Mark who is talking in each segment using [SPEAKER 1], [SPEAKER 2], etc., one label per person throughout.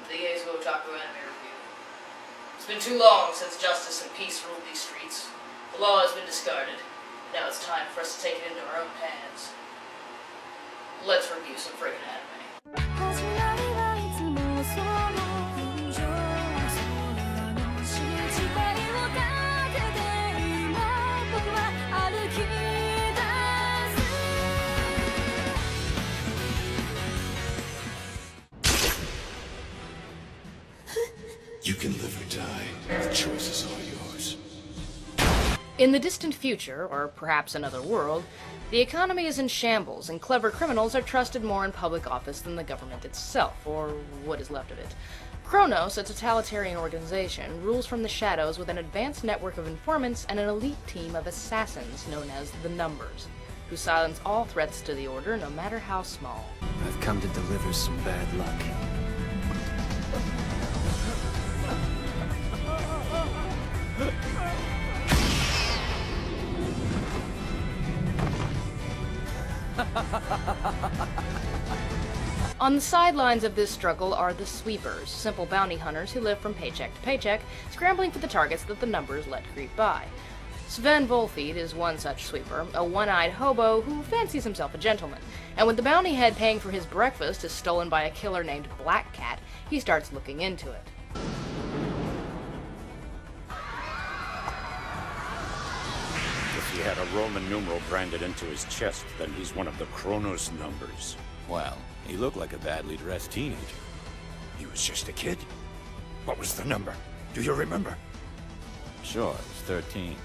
[SPEAKER 1] to the Jesu Otaku anime review. It's been too long since justice and peace ruled these streets. The law has been discarded. Now it's time for us to take it into our own hands. Let's review some friggin' anime.
[SPEAKER 2] You can live or die. The choices are yours.
[SPEAKER 1] In the distant future, or perhaps another world, the economy is in shambles, and clever criminals are trusted more in public office than the government itself, or what is left of it. Kronos, a totalitarian organization, rules from the shadows with an advanced network of informants and an elite team of assassins known as the Numbers, who silence all threats to the Order, no matter how small.
[SPEAKER 3] I've come to deliver some bad luck.
[SPEAKER 1] On the sidelines of this struggle are the Sweepers, simple bounty hunters who live from paycheck to paycheck, scrambling for the targets that the Numbers let creep by. Sven Volfeed is one such sweeper, a one-eyed hobo who fancies himself a gentleman, and when the bounty head paying for his breakfast is stolen by a killer named Black Cat, he starts looking into it.
[SPEAKER 4] If he had a Roman numeral branded into his chest, then he's one of the Kronos Numbers.
[SPEAKER 3] Well, he looked like a badly dressed teenager.
[SPEAKER 2] He was just a kid. What was the number? Do you remember?
[SPEAKER 3] Sure, it's 13.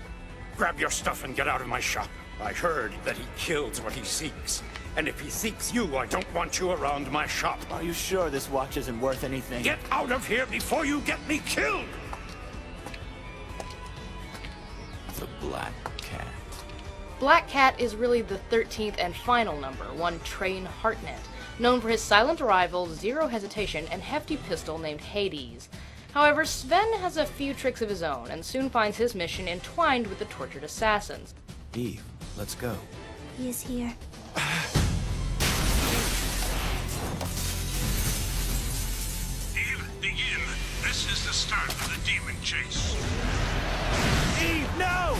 [SPEAKER 4] Grab your stuff and get out of my shop. I heard that he kills what he seeks. And if he seeks you, I don't want you around my shop.
[SPEAKER 3] Are you sure this watch isn't worth anything?
[SPEAKER 4] Get out of here before you get me killed!
[SPEAKER 3] The Black Cat.
[SPEAKER 1] Black Cat is really the 13th and final number, one Train Hartnett, known for his silent arrival, zero hesitation, and hefty pistol named Hades. However, Sven has a few tricks of his own, and soon finds his mission entwined with the tortured assassins.
[SPEAKER 3] Eve, let's go.
[SPEAKER 5] He is here.
[SPEAKER 6] Eve, begin. This is the start of the demon chase.
[SPEAKER 3] Eve, no!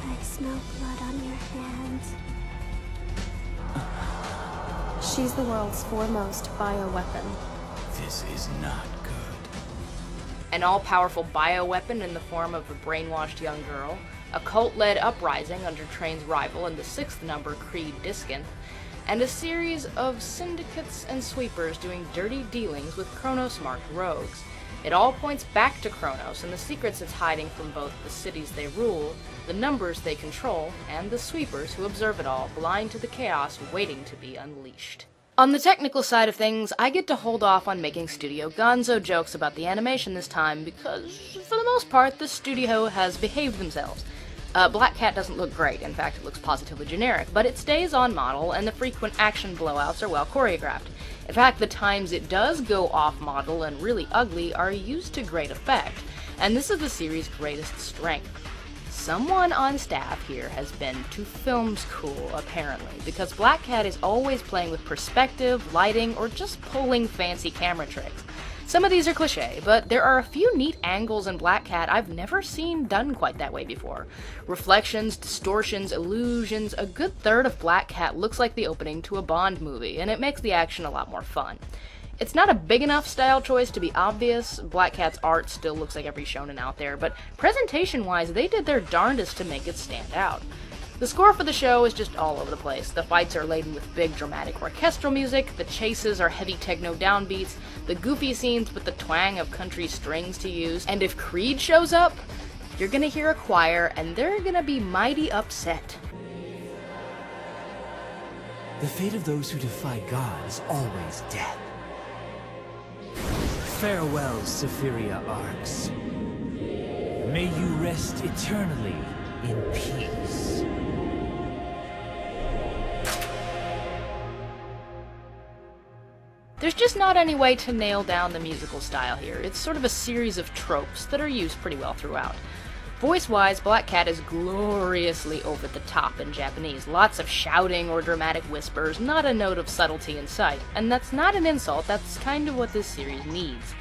[SPEAKER 5] I smell blood on your hands. She's the world's foremost bioweapon.
[SPEAKER 3] This is not good.
[SPEAKER 1] An all-powerful bioweapon in the form of a brainwashed young girl, a cult-led uprising under Train's rival in the 6th number, Creed Diskin, and a series of syndicates and sweepers doing dirty dealings with Kronos-marked rogues. It all points back to Kronos and the secrets it's hiding from both the cities they rule, the Numbers they control, and the sweepers who observe it all, blind to the chaos waiting to be unleashed. On the technical side of things, I get to hold off on making Studio Gonzo jokes about the animation this time because, for the most part, the studio has behaved themselves. Black Cat doesn't look great, in fact it looks positively generic, but it stays on model and the frequent action blowouts are well choreographed. In fact, the times it does go off model and really ugly are used to great effect, and this is the series' greatest strength. Someone on staff here has been to film school, apparently, because Black Cat is always playing with perspective, lighting, or just pulling fancy camera tricks. Some of these are cliche, but there are a few neat angles in Black Cat I've never seen done quite that way before. Reflections, distortions, illusions, a good third of Black Cat looks like the opening to a Bond movie, and it makes the action a lot more fun. It's not a big enough style choice to be obvious. Black Cat's art still looks like every shonen out there, but presentation-wise, they did their darndest to make it stand out. The score for the show is just all over the place. The fights are laden with big dramatic orchestral music, the chases are heavy techno downbeats, the goofy scenes with the twang of country strings to use, and if Creed shows up, you're gonna hear a choir and they're gonna be mighty upset.
[SPEAKER 7] The fate of those who defy God is always death. Farewell, Sephiria Arcs. May you rest eternally in peace.
[SPEAKER 1] There's just not any way to nail down the musical style here. It's sort of a series of tropes that are used pretty well throughout. Voice-wise, Black Cat is gloriously over the top in Japanese. Lots of shouting or dramatic whispers, not a note of subtlety in sight. And that's not an insult, that's kind of what this series needs.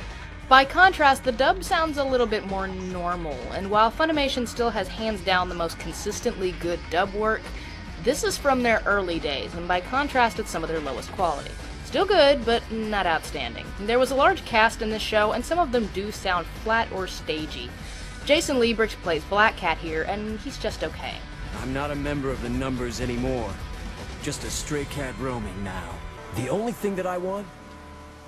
[SPEAKER 1] By contrast, the dub sounds a little bit more normal, and while Funimation still has hands down the most consistently good dub work, this is from their early days, and by contrast, it's some of their lowest quality. Still good, but not outstanding. There was a large cast in this show, and some of them do sound flat or stagey. Jason Liebrich plays Black Cat here, and he's just okay.
[SPEAKER 7] I'm not a member of the numbers anymore. Just a stray cat roaming now. The only thing that I want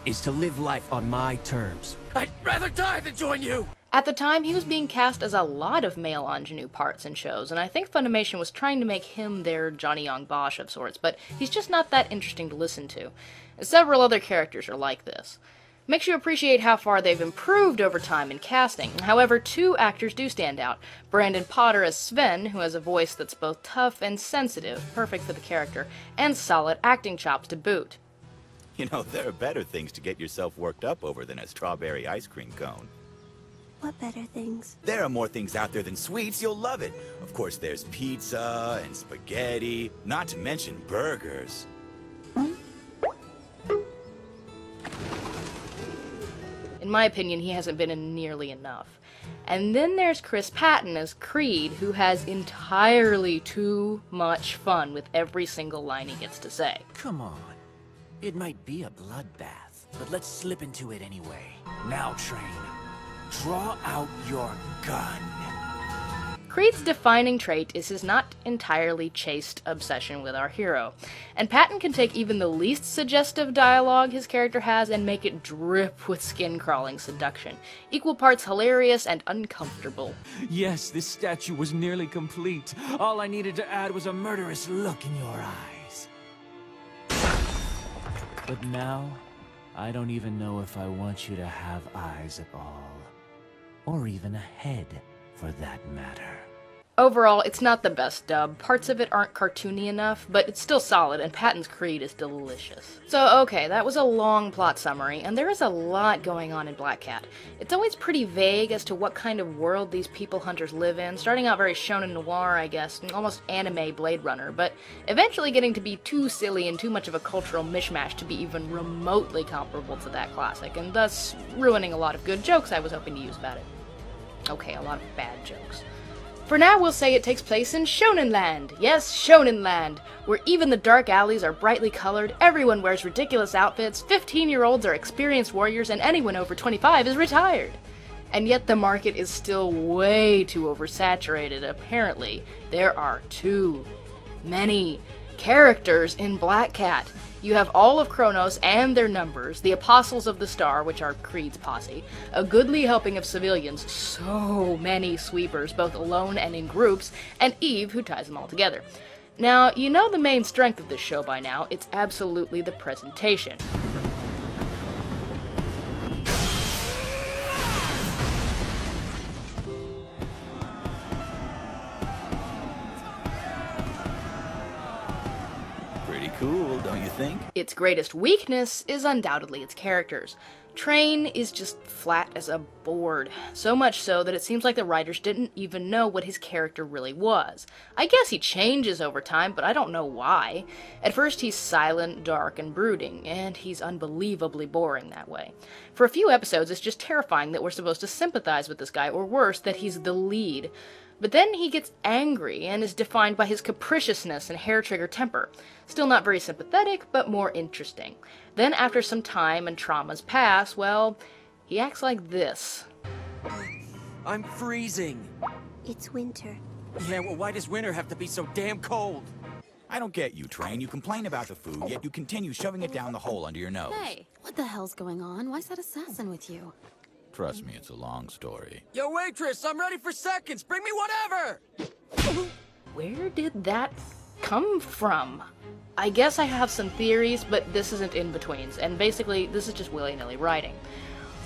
[SPEAKER 7] is to live life on my terms. I'd rather die than join you!
[SPEAKER 1] At the time, he was being cast as a lot of male ingenue parts in shows, and I think Funimation was trying to make him their Johnny Young Bosch of sorts, but he's just not that interesting to listen to. And several other characters are like this. Makes you appreciate how far they've improved over time in casting. However, two actors do stand out. Brandon Potter as Sven, who has a voice that's both tough and sensitive, perfect for the character, and solid acting chops to boot.
[SPEAKER 8] You know, there are better things to get yourself worked up over than a strawberry ice cream cone.
[SPEAKER 5] What better things?
[SPEAKER 8] There are more things out there than sweets, you'll love it. Of course, there's pizza and spaghetti, not to mention burgers.
[SPEAKER 1] In my opinion, he hasn't been in nearly enough. And then there's Chris Patton as Creed, who has entirely too much fun with every single line he gets to say.
[SPEAKER 3] Come on. It might be a bloodbath, but let's slip into it anyway. Now, Train, draw out your gun.
[SPEAKER 1] Creed's defining trait is his not entirely chaste obsession with our hero, and Patton can take even the least suggestive dialogue his character has and make it drip with skin-crawling seduction, equal parts hilarious and uncomfortable.
[SPEAKER 7] Yes, this statue was nearly complete. All I needed to add was a murderous look in your eyes. But now, I don't even know if I want you to have eyes at all. Or even a head, for that matter.
[SPEAKER 1] Overall, it's not the best dub. Parts of it aren't cartoony enough, but it's still solid, and Patton's Creed is delicious. So, okay, that was a long plot summary, and there is a lot going on in Black Cat. It's always pretty vague as to what kind of world these people hunters live in, starting out very shonen noir, I guess, almost anime Blade Runner, but eventually getting to be too silly and too much of a cultural mishmash to be even remotely comparable to that classic, and thus ruining a lot of good jokes I was hoping to use about it. Okay, a lot of bad jokes. For now, we'll say it takes place in Shonen Land. Yes, Shonen Land, where even the dark alleys are brightly colored, everyone wears ridiculous outfits, 15-year-olds are experienced warriors, and anyone over 25 is retired. And yet the market is still way too oversaturated, apparently. There are too many characters in Black Cat. You have all of Kronos and their numbers, the Apostles of the Star, which are Creed's posse, a goodly helping of civilians, so many sweepers, both alone and in groups, and Eve, who ties them all together. Now, you know the main strength of this show by now, it's absolutely the presentation.
[SPEAKER 8] Cool, don't you think?
[SPEAKER 1] Its greatest weakness is undoubtedly its characters. Train is just flat as a board, so much so that it seems like the writers didn't even know what his character really was. I guess he changes over time, but I don't know why. At first he's silent, dark, and brooding, and he's unbelievably boring that way. For a few episodes it's just terrifying that we're supposed to sympathize with this guy, or worse, that he's the lead. But then he gets angry and is defined by his capriciousness and hair-trigger temper. Still not very sympathetic, but more interesting. Then after some time and traumas pass, well, he acts like this.
[SPEAKER 7] I'm freezing.
[SPEAKER 5] It's winter.
[SPEAKER 7] Yeah, well, why does winter have to be so damn cold?
[SPEAKER 8] I don't get you, Train. You complain about the food, yet you continue shoving it down the hole under your nose.
[SPEAKER 9] Hey, what the hell's going on? Why's that assassin with you?
[SPEAKER 8] Trust me, it's a long story.
[SPEAKER 7] Yo, waitress, I'm ready for seconds. Bring me whatever.
[SPEAKER 1] Where did that come from? I guess I have some theories, but this isn't in-betweens, and basically, this is just willy-nilly writing.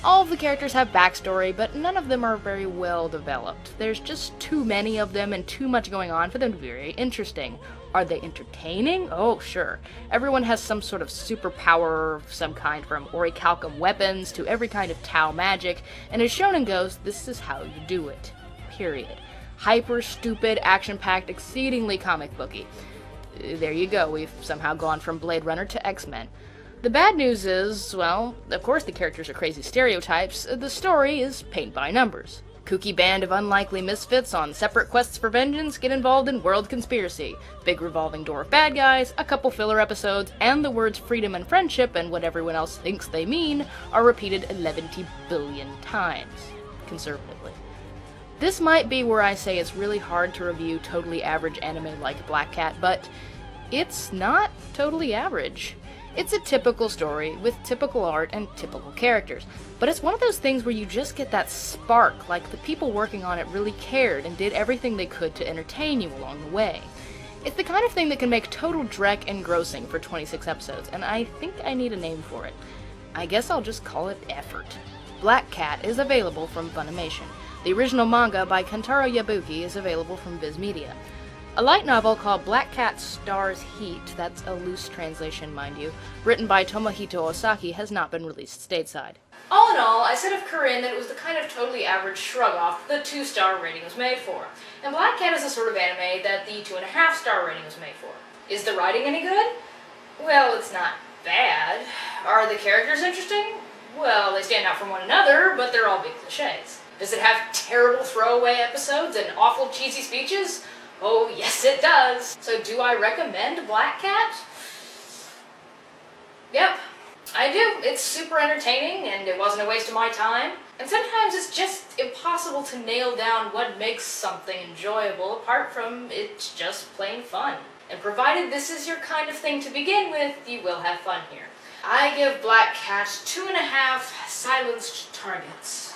[SPEAKER 1] All of the characters have backstory, but none of them are very well developed. There's just too many of them and too much going on for them to be very interesting. Are they entertaining? Oh, sure. Everyone has some sort of superpower of some kind, from orichalcum weapons to every kind of Tau magic, and as shonen goes, this is how you do it. Period. Hyper stupid, action-packed, exceedingly comic booky. There you go, we've somehow gone from Blade Runner to X-Men. The bad news is, well, of course the characters are crazy stereotypes, the story is paint by numbers. Kooky band of unlikely misfits on separate quests for vengeance get involved in world conspiracy. Big revolving door of bad guys, a couple filler episodes, and the words freedom and friendship and what everyone else thinks they mean are repeated 11 billion times, conservatively. This might be where I say it's really hard to review totally average anime like Black Cat, but it's not totally average. It's a typical story with typical art and typical characters, but it's one of those things where you just get that spark, like the people working on it really cared and did everything they could to entertain you along the way. It's the kind of thing that can make total dreck engrossing for 26 episodes, and I think I need a name for it. I guess I'll just call it effort. Black Cat is available from Funimation. The original manga by Kentaro Yabuki is available from Viz Media. A light novel called Black Cat Stars Heat, that's a loose translation mind you, written by Tomohito Osaki, has not been released stateside. All in all, I said of Corinne that it was the kind of totally average shrug-off the 2-star rating was made for. And Black Cat is the sort of anime that the 2.5-star rating was made for. Is the writing any good? Well, it's not bad. Are the characters interesting? Well, they stand out from one another, but they're all big cliches. Does it have terrible throwaway episodes and awful cheesy speeches? Oh, yes it does. So do I recommend Black Cat? Yep, I do. It's super entertaining and it wasn't a waste of my time. And sometimes it's just impossible to nail down what makes something enjoyable apart from it's just plain fun. And provided this is your kind of thing to begin with, you will have fun here. I give Black Cat 2.5 silenced targets.